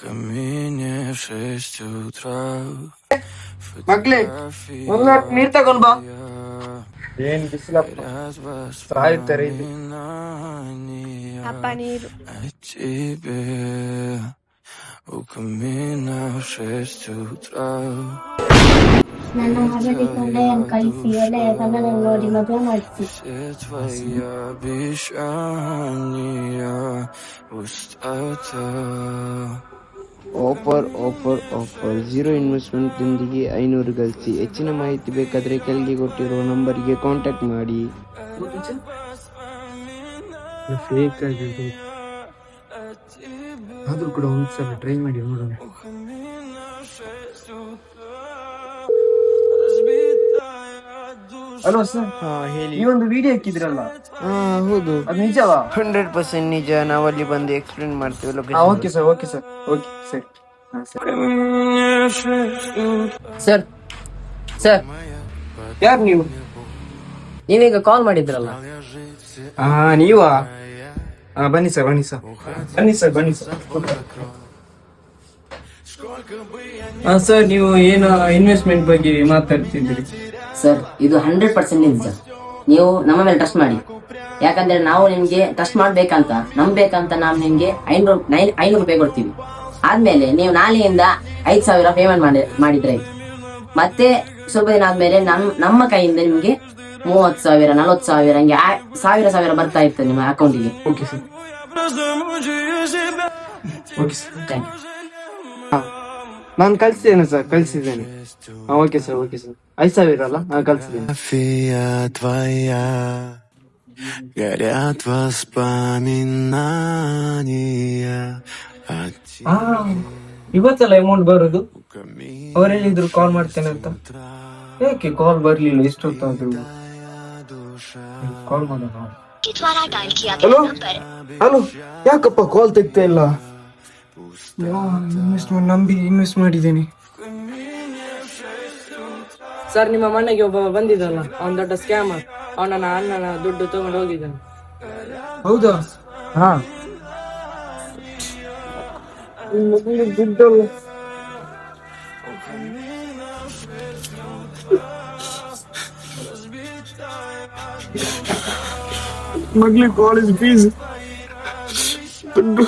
камине в 6 утра. ಮಗ್ಲಿ ಒಂದ್ ಲೋಟ ನೀರ್ ತಗೊಂಡ್ ಬಾ. ಏನ್ ಬಿಸಿಲಪ್ಪ, ಸಾಯ್ತಾರೆ ಇಲ್ಲಿ. ಅಪ್ಪ ನೀರು. ನನ್ನ ಮಗಳಿಗೆ ಸೊಳ್ಳೆಯನ್ನು ಕಳಿಸಿ ಒಳ್ಳೆಯ ಕನ್ನಡ ನೋಡಿ ಮದುವೆ ಮಾಡಿಸಿ. ಆಫರ್ ಆಫರ್ ಆಫರ್ 0 ಇನ್ವೆಸ್ಟ್ಮೆಂಟ್ ದೊಂದಿಗೆ 500 ಗಳಿಸಿ. ಹೆಚ್ಚಿನ ಮಾಹಿತಿ ಬೇಕಾದರೆ ಕೆಳಗೆ ಕೊಟ್ಟಿರೋ ನಂಬರ್ಗೆ ಕಾಂಟ್ಯಾಕ್ಟ್ ಮಾಡಿ. ಫೇಕ್ ಆಗಿದೆ ಆದ್ರೂ ಕೂಡ ಒಂದ್ಸಲ ಟ್ರೈ ಮಾಡಿ ನೋಡೋಣ. ಹಲೋ ಸರ್, ಹೇಳಿ. ಈ ಒಂದು ವಿಡಿಯೋ ಹಾಕಿದ್ರಲ್ಲ, ಹೌದು, ಅದು ನಿಜವಾ? 100% ನಿಜ. ನಾವಲ್ಲಿ ಬಂದು ಎಕ್ಸ್ಪ್ಲೇನ್ ಮಾಡ್ತೀವಿ. Okay sir, okay sir, okay sir. Sir sir ಯಾರು ನೀವು? ನೀವೀಗ ಕಾಲ್ ಮಾಡಿದ್ರಲ್ಲ. ನೀವಾ? ಬನ್ನಿ ಸರ್, ಬನ್ನಿ ಸರ್, ಬನ್ನಿ ಸರ್, ಬನ್ನಿ ಸರ್. ಸರ್, ನೀವು ಏನು ಇನ್ವೆಸ್ಟ್ಮೆಂಟ್ ಬಗ್ಗೆ ಮಾತಾಡ್ತಿದ್ದೀರಿ? ಸರ್, ಇದು 100% ನಿಜ. ನೀವು ನಮ್ಮ ಮೇಲೆ ಟ್ರಸ್ಟ್ ಮಾಡಿ. ಯಾಕಂದ್ರೆ ನಾವು ನಿಮ್ಗೆ ಟ್ರಸ್ಟ್ ಮಾಡ್ಬೇಕಂತ ನಂಬೇಕಂತ ನಾವು ನಿಮ್ಗೆ 500 ರೂಪಾಯಿ ಕೊಡ್ತೀವಿ. ಆದ್ಮೇಲೆ ನೀವು ನಾಳೆಯಿಂದ 5,000 ಪೇಮೆಂಟ್ ಮಾಡಿದ್ರೆ ಆಯ್ತು. ಮತ್ತೆ ಸ್ವಲ್ಪ ದಿನ ಆದ್ಮೇಲೆ ನಮ್ಮ ಕೈಯಿಂದ ನಿಮ್ಗೆ 30,000 40,000 ಹಂಗೆ 1,000 ಬರ್ತಾ ಇರ್ತದೆ ನಿಮ್ಮ ಅಕೌಂಟಿಗೆ. Okay sir, okay sir, thank you. ನಾನು ಕಳಿಸಿದ್ದೇನೆ ಸರ್, ಕಳಿಸಿದ್ದೇನೆ. Okay sir, okay sir. 5,000 ಅಲ್ಲ, ನಾನು ಕಳಿಸಿದ್ದೇನೆ. Горят воспоминания. ಇವತ್ತಲ್ಲ ಅಮೌಂಟ್ ಬರೋದು. ಅವರೆಲ್ಲಿದ್ರು ಕಾಲ್ ಮಾಡ್ತೇನೆ ಅಂತ. ಯಾಕೆ ಕಾಲ್ ಬರ್ಲಿಲ್ಲ? ಎಷ್ಟೊತ್ತಾದ್ರು ಕಾಲ್ ಮಾಡೋಣ. ಹಲೋ ಹಲೋ, ಯಾಕಪ್ಪ ಕಾಲ್ ತೆಗ್ತಾ ಇಲ್ಲ? ನಂಬಿ ಇನ್ವೆಸ್ಟ್ ಮಾಡಿದ್ದೇನೆ. ಸರ್, ನಿಮ್ಮ ಮನೆಗೆ ಒಬ್ಬ ಬಂದಿದ್ದಲ್ಲ, ಅವನ್ ದೊಡ್ಡ ಸ್ಕ್ಯಾಮರ್. ಅವನ ಅಣ್ಣನ ದುಡ್ಡು ತಗೊಂಡು ಹೋಗಿದ್ದಾನೆ. ಹೌದಾ? ಹಾ, ದುಡ್ಡಲ್ಲ. ಮಗ್ಲಿ ಕಾಲೇಜ್ ಫೀಸ್ ದುಡ್ಡು.